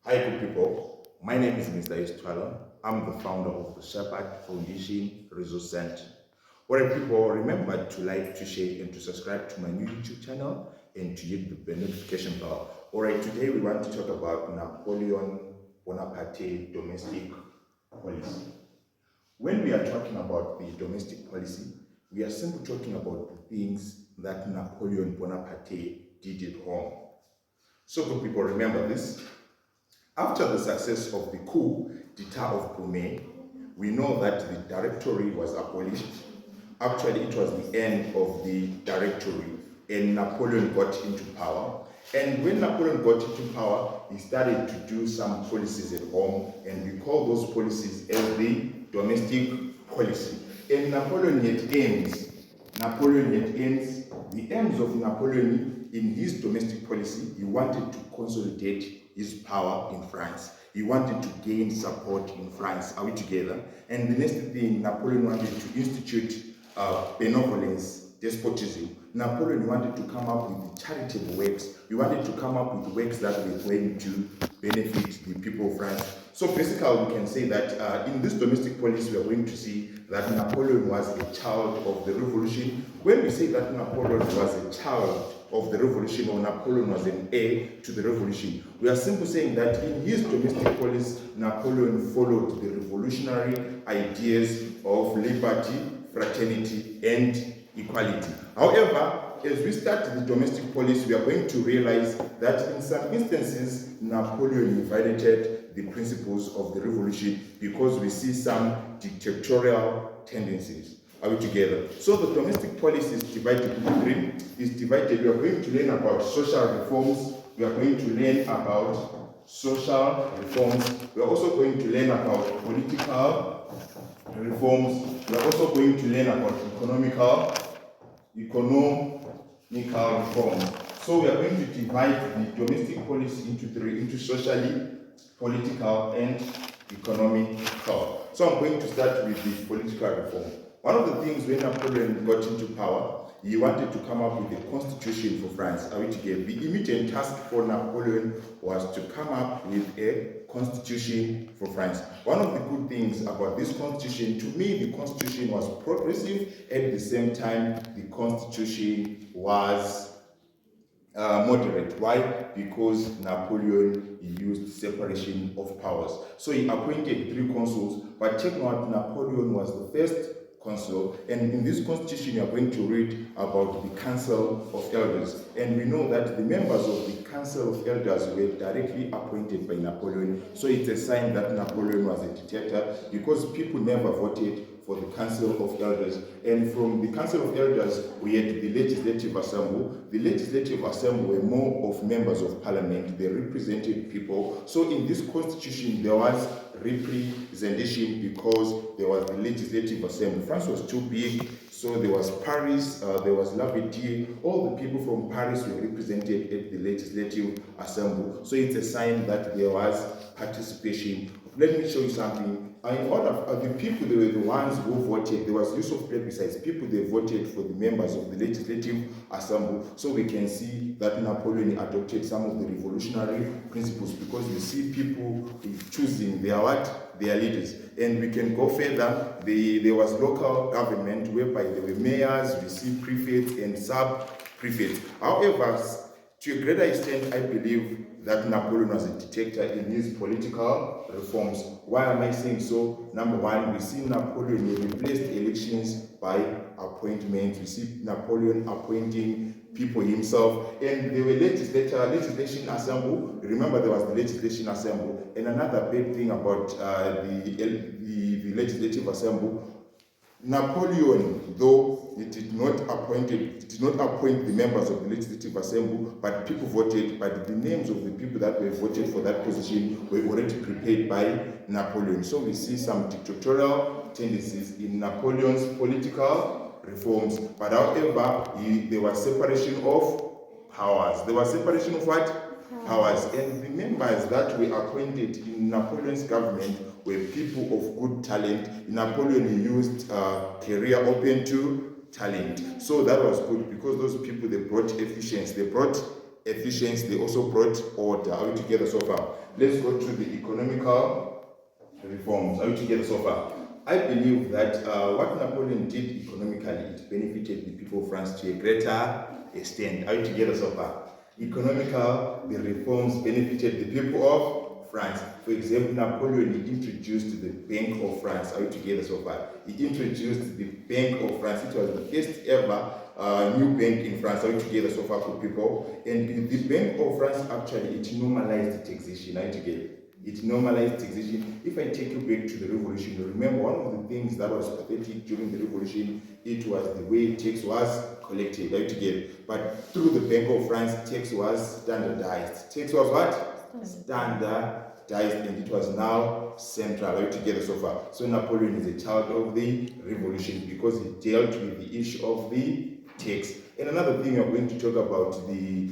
Hi, good people. My name is Mr. Estwala. I'm the founder of the Shepherd Foundation Resource Center. Alright, people, remember to like, to share, and to subscribe to my new YouTube channel and to hit the notification bell. Alright, today we want to talk about Napoleon Bonaparte domestic policy. When we are talking about the domestic policy, we are simply talking about the things that Napoleon Bonaparte did at home. So, good people, remember this. After the success of the coup d'etat of Brunei, we know that the directory was abolished. Actually, it was the end of the directory, and Napoleon got into power. And when Napoleon got into power, he started to do some policies at home, and we call those policies as the domestic policy. And Napoleon had aims. The aims of Napoleon in his domestic policy, he wanted to consolidate his power in France. He wanted to gain support in France. Are we together? And the next thing, Napoleon wanted to institute benevolence, despotism. Napoleon wanted to come up with charitable works. He wanted to come up with works that were going to benefit the people of France. So basically, we can say that in this domestic policy, we are going to see that Napoleon was a child of the revolution. When we say that Napoleon was a child of the revolution, or Napoleon was an heir to the revolution, we are simply saying that in his domestic policy, Napoleon followed the revolutionary ideas of liberty, fraternity, and equality. However, as we start the domestic policy, we are going to realize that in some instances, Napoleon violated the principles of the revolution because we see some dictatorial tendencies. Are we together? So the domestic policy is divided into three. We are going to learn about social reforms. We are going to learn about social reforms. We are also going to learn about political reforms. We are also going to learn about economical reforms. So we are going to divide the domestic policy into three, into socially, political, and economical. So I'm going to start with the political reform. One of the things when Napoleon got into power, he wanted to come up with a constitution for France. Are we together? The immediate task for Napoleon was to come up with a constitution for France. One of the good things about this constitution, to me, the constitution was progressive. At the same time, the constitution was moderate. Why? Because Napoleon used separation of powers. So he appointed 3 consuls, but check out, Napoleon was the first consul, and in this constitution you are going to read about the Council of Elders, and we know that the members of the Council of Elders were directly appointed by Napoleon. So it's a sign that Napoleon was a dictator, because people never voted for the Council of Elders. And from the Council of Elders, we had the Legislative Assembly. The Legislative Assembly were more of members of Parliament. They represented people. So in this constitution, there was representation because there was the Legislative Assembly. France was too big, so there was Paris, there was Lavitier. All the people from Paris were represented at the Legislative Assembly. So it's a sign that there was participation. Let me show you something. In order of the people, they were the ones who voted. There was use of plebiscites. People, they voted for the members of the Legislative Assembly. So we can see that Napoleon adopted some of the revolutionary principles, because you see people choosing their leaders. And we can go further. There was local government whereby there were mayors, we see prefects and sub-prefects. However, to a greater extent, I believe that Napoleon was a dictator in his political reforms. Why am I saying so? Number one, we see Napoleon replaced elections by appointments. We see Napoleon appointing people himself, and there were legislation assembly. Remember, there was the legislation assembly. And another big thing about the legislative assembly, Napoleon, though it did not appoint the members of the Legislative Assembly, but people voted, but the names of the people that were voted for that position were already prepared by Napoleon. So we see some dictatorial tendencies in Napoleon's political reforms, but however, there was separation of powers. There was separation of what? Powers. And the members that were appointed in Napoleon's government were people of good talent. Napoleon used career open to talent. So that was good, because those people, they brought efficiency, they brought efficiency, they also brought order. Are we together so far? Let's go to the economical reforms. Are we together so far? I believe that what Napoleon did economically, it benefited the people of France to a greater extent. Are we together so far? Economical, the reforms benefited the people of France. For example, Napoleon introduced the Bank of France. Are we together so far? He introduced the Bank of France. It was the first ever new bank in France. Are we together so far for people? And the Bank of France actually, it normalized taxation. Are we together? It normalized taxation. If I take you back to the revolution, remember one of the things that was pathetic during the revolution, it was the way tax was collected. Are we together? But through the Bank of France, tax was standardized. Tax was what? Standardized, and it was now central. Are we together so far? So Napoleon is a child of the revolution because he dealt with the issue of the tax. And another thing we are going to talk about, the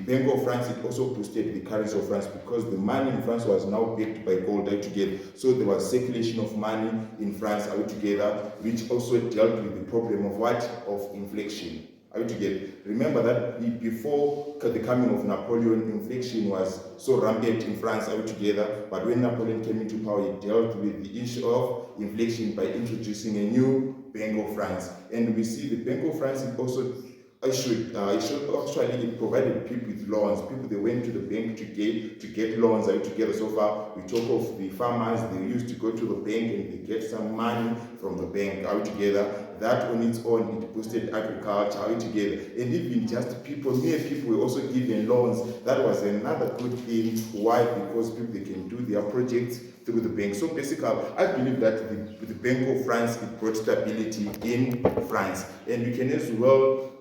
Bank of France, it also boosted the currency of France because the money in France was now backed by gold. Are we together? So there was circulation of money in France. Are we together? Which also dealt with the problem of what? Of inflation. Are we together? Remember that before the coming of Napoleon, inflation was so rampant in France. Are we together? But when Napoleon came into power, he dealt with the issue of inflation by introducing a new Bank of France. And we see the Bank of France it provided people with loans. People, they went to the bank to get loans. Are we together so far? We talk of the farmers, they used to go to the bank and they get some money from the bank. Are we together? That on its own, it boosted agriculture. Are we together? And even just people, mere people were also given loans. That was another good thing. Why? Because people, they can do their projects through the bank. So basically, I believe that the Bank of France, it brought stability in France. And we can as well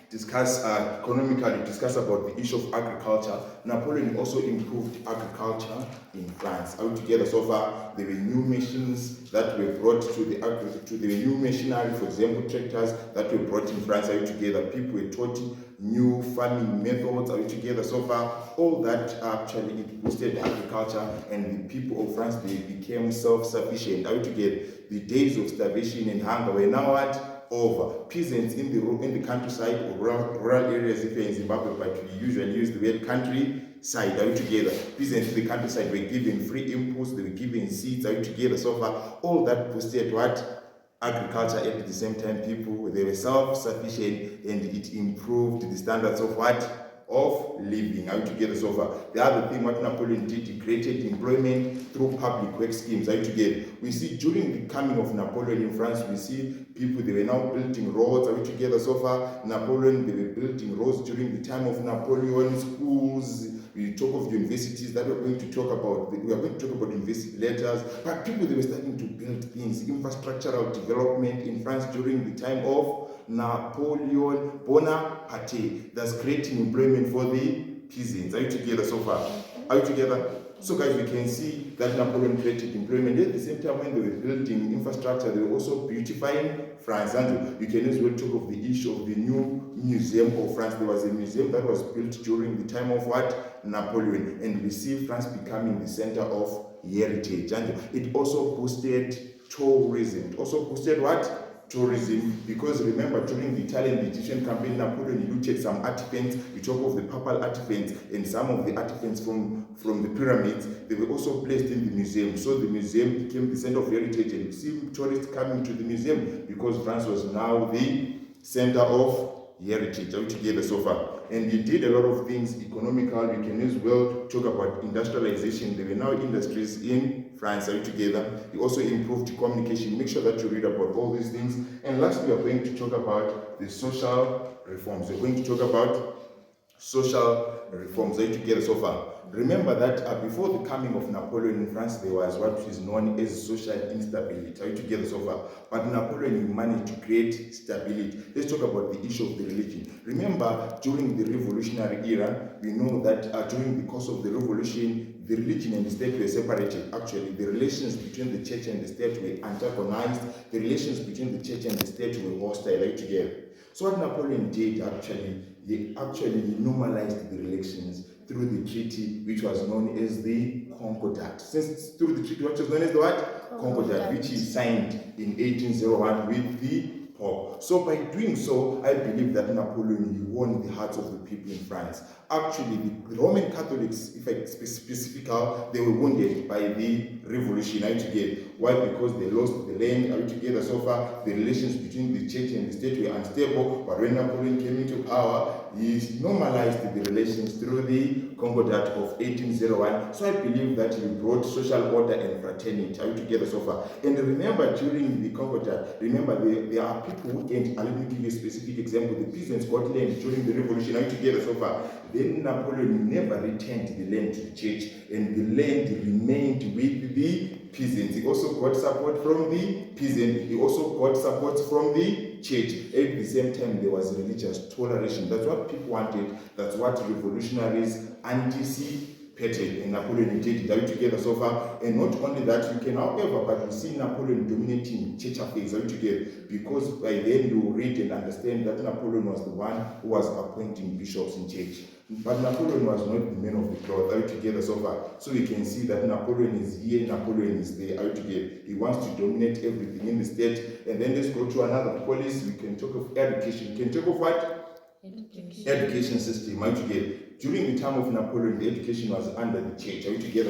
discuss about the issue of agriculture. Napoleon also improved agriculture in France. Are we together so far? There were new machines that were brought to the new machinery, for example, tractors that were brought in France. Are we together? People were taught new farming methods. Are we together so far? All that actually it boosted agriculture, and the people of France, they became self-sufficient. Are we together? The days of starvation and hunger were now what? Over. Peasants in the countryside or rural areas, if you're in Zimbabwe, but we usually use the word countryside. Are we together? Peasants in the countryside were given free inputs, they were given seeds. Are we together so far? All that boosted what? Agriculture. At the same time, people, they were self-sufficient, and it improved the standards of what? Of living. Are we together so far? The other thing what Napoleon did, he created employment through public work schemes. Are we together? We see during the coming of Napoleon in France, we see people, they were now building roads. Are we together so far? Napoleon, they were building roads during the time of Napoleon. Schools, we talk of universities that we're going to talk about. We are going to talk about university letters. But people, they were starting to build things, infrastructural development in France during the time of Napoleon Bonaparte. That's creating employment for the peasants. Are you together so far? Are you together? So guys, we can see that Napoleon created employment. At the same time, when they were building infrastructure, they were also beautifying France. And you can as well talk of the issue of the new Museum of France. There was a museum that was built during the time of what? Napoleon. And we see France becoming the center of heritage. And it also boosted tourism. It also boosted what? Tourism, because remember during the Italian Egyptian campaign, Napoleon looted some artifacts. We talk of the papal artifacts, and some of the artifacts from the pyramids, they were also placed in the museum. So the museum became the center of heritage, and you see tourists coming to the museum because France was now the center of heritage. Are we together so far? And he did a lot of things economical. We can as well talk about industrialization. There were now industries in France. Are we together? He also improved communication. Make sure that you read about all these things. And lastly, we are going to talk about the social reforms. We're going to talk about social reforms. Are you together so far? Remember that before the coming of Napoleon in France, there was what is known as social instability. Are you together so far? But Napoleon managed to create stability. Let's talk about the issue of the religion. Remember, during the revolutionary era, we know that during the course of the revolution, the religion and the state were separated. Actually, the relations between the church and the state were antagonized. The relations between the church and the state were hostile. Are you together? So what Napoleon did he normalized the relations through the treaty which was known as the Concordat. Through the treaty which was known as the what? Concordat, which he signed in 1801 with the hope. So by doing so, I believe that Napoleon, he won the hearts of the people in France. Actually, the Roman Catholics, if I specifically, they were wounded by the revolution. Why? Because they lost the land. So far, the relations between the church and the state were unstable. But when Napoleon came into power, he normalized the relations through the Concordat of 1801. So I believe that he brought social order and fraternity. So far? And remember, during the Concordat, there are people who gained. Let me give you a specific example. The peasants got land during the revolution. So far? Then Napoleon never returned the land to the church, and the land remained with the peasants. He also got support from the peasants. He also got support from the church. At the same time, there was religious toleration. That's what people wanted. That's what revolutionaries anticipated, and Napoleon did it. So far? And not only that, you can, however, but you see Napoleon dominating church affairs. Because by then you read and understand that Napoleon was the one who was appointing bishops in church. But Napoleon was not the man of the cloth. So far? So we can see that Napoleon is here, Napoleon is there. He wants to dominate everything in the state. And then let's go to another policy. We can talk of education. We can talk of what? Education system. During the time of Napoleon, the education was under the church.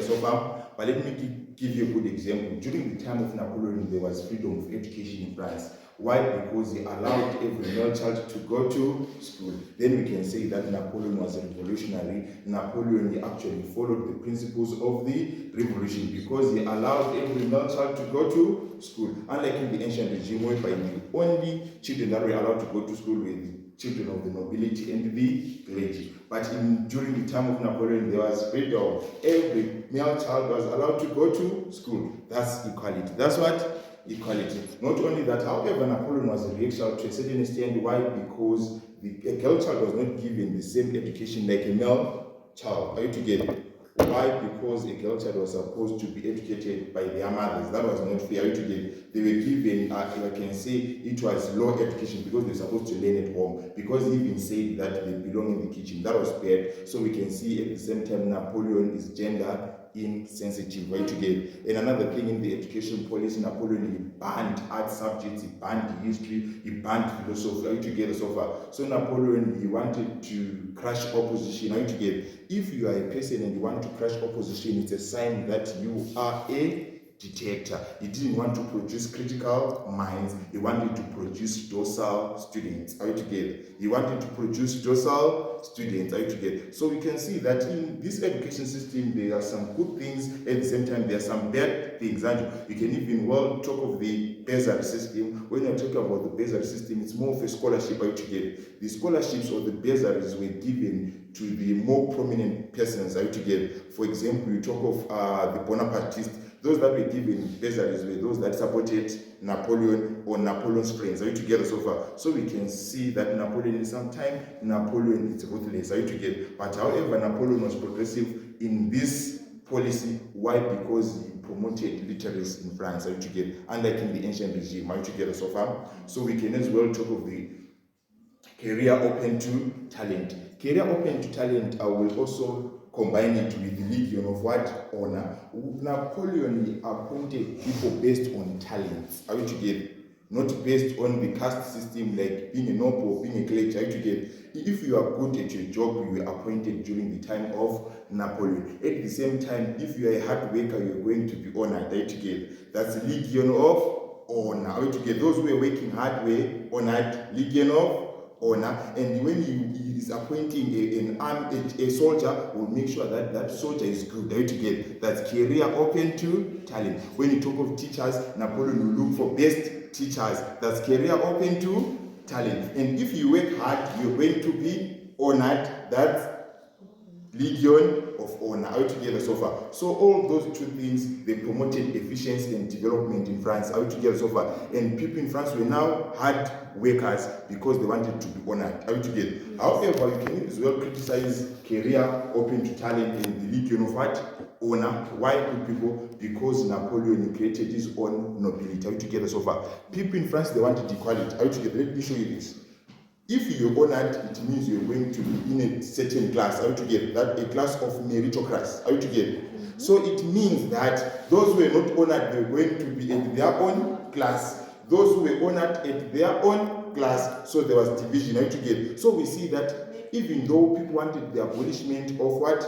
So far? But let me give you a good example. During the time of Napoleon, there was freedom of education in France. Why? Because he allowed every male child to go to school. Then we can say that Napoleon was a revolutionary. Napoleon, he actually followed the principles of the revolution because he allowed every male child to go to school. Unlike in the ancient regime, whereby the only children that were allowed to go to school were the children of the nobility and the clergy. But during the time of Napoleon, there was freedom. Every male child was allowed to go to school. That's equality. That's what? Equality. Not only that, however, Napoleon was a reaction to a certain extent. Why? Because a girl child was not given the same education like a male child. Why? Because a girl child was supposed to be educated by their mothers. That was not fair. They were given, I can say, it was low education because they were supposed to learn at home. Because he even said that they belong in the kitchen. That was bad. So we can see at the same time Napoleon is gender insensitive. And another thing in the education policy, Napoleon, he banned art subjects, he banned history, he banned philosophy. So far? So Napoleon, he wanted to crush opposition. If you are a person and you want to crush opposition, it's a sign that you are a dictator. He didn't want to produce critical minds. He wanted to produce docile students. He wanted to produce docile students. So we can see that in this education system, there are some good things. At the same time, there are some bad things. And you can even talk of the bursary system. When you're talking about the bursary system, it's more of a scholarship. The scholarships or the bursaries were given to the more prominent persons. For example, you talk of the Bonapartists. Those that were given bursaries were those that supported Napoleon or Napoleon's friends. So far? So we can see that Napoleon, in some time, Napoleon is ruthless. But however, Napoleon was progressive in this policy. Why? Because he promoted literacy in France. Unlike in the ancient regime. So far? So we can as well talk of the career open to talent. Career open to talent, I will also combine it with the legion of what? Honor. Napoleon appointed people based on talents. Not based on the caste system like being a noble or being a clergy. If you are good at your job, you were appointed during the time of Napoleon. At the same time, if you are a hard worker, you are going to be honored. That's the legion of honor. Those who were working hard were honored. Legion of honor. And when he is appointing a soldier, will make sure that that soldier is good. That's career open to talent. When you talk of teachers, Napoleon will look for best teachers. That's career open to talent. And if you work hard, you're going to be honored. That's legion of honor. So far? So all those two things, they promoted efficiency and development in France. So far? And people in France were now hard workers because they wanted to be honored. However, you can as well criticize career open to talent and the legion of what? Honor. Why good people? Because Napoleon created his own nobility. So far? People in France, they wanted equality. Let me show you this. If you're honored, it means you're going to be in a certain class. That a class of meritocracy. So it means that those who are not honored, they're going to be in their own class. those who were honored at their own class, so there was division. How to get? So we see that even though people wanted the abolishment of what?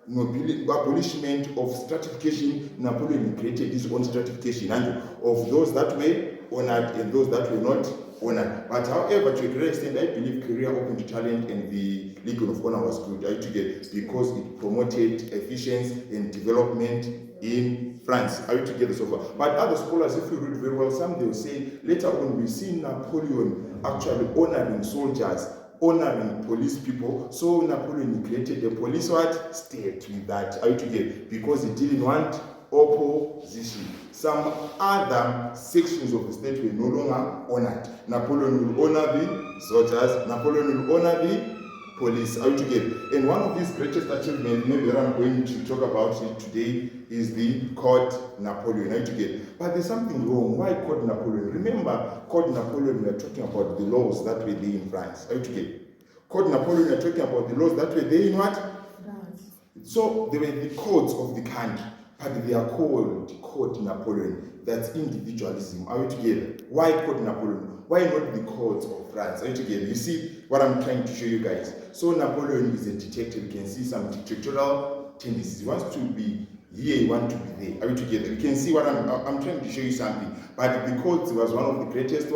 Abolishment of stratification, Napoleon created his own stratification and of those that were honored and those that were not honored. But however, to a great extent, I believe career open to talent and the Legion of Honor was good, right, to get, because it promoted efficiency and development in France. Are you together so far? But other scholars, if you read very well, some they will say later on we see Napoleon actually honoring soldiers, honoring police people. So Napoleon created a police what? State with that. Are you together? Because he didn't want opposition. Some other sections of the state were no longer honored. Napoleon will honor the soldiers, Napoleon will honor the police. Are you together? And one of his greatest achievements, maybe that I'm going to talk about it today, is the Code Napoleon. Are you together? But there's something wrong. Why Code Napoleon? Remember, Code Napoleon, we are talking about the laws that were there in France. Are you together? Code Napoleon, we are talking about the laws that were there in what? France. So they were the codes of the country, but they are called Code Napoleon. That's individualism. Are you together? Why Code Napoleon? Why not the codes of France? Are you together? You see what I'm trying to show you guys. So Napoleon is a dictator. You can see some dictatorial tendencies. He wants to be here, he wants to be there. Are you together? You can see what I'm trying to show you something. But the codes was one of the greatest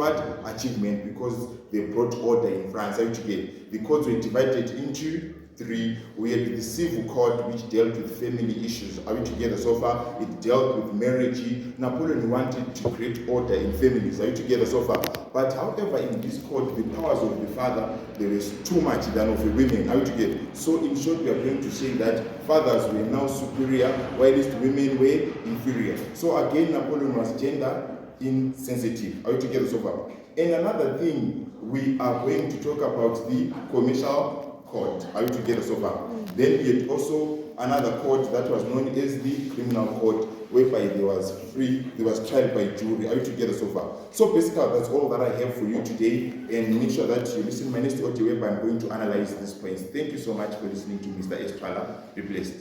achievement, because they brought order in France. Are you together? The codes were divided into three. We had the civil code, which dealt with family issues. Are we together so far? It dealt with marriage. Napoleon wanted to create order in families. Are you together so far? But however, in this code, the powers of the father, there was too much than of the women. Are you together? So in short, we are going to say that fathers were now superior, while women were inferior. So again, Napoleon was gender insensitive. Are you together so far? And another thing, we are going to talk about the commercial code. Are you together so far? Then we had also another code that was known as the criminal code, whereby there was trial by jury. Are you together so far? So basically, that's all that I have for you today, and make sure that you listen to my next audio whereby I'm going to analyze these points. Thank you so much for listening to Mr. Estrala. Be blessed.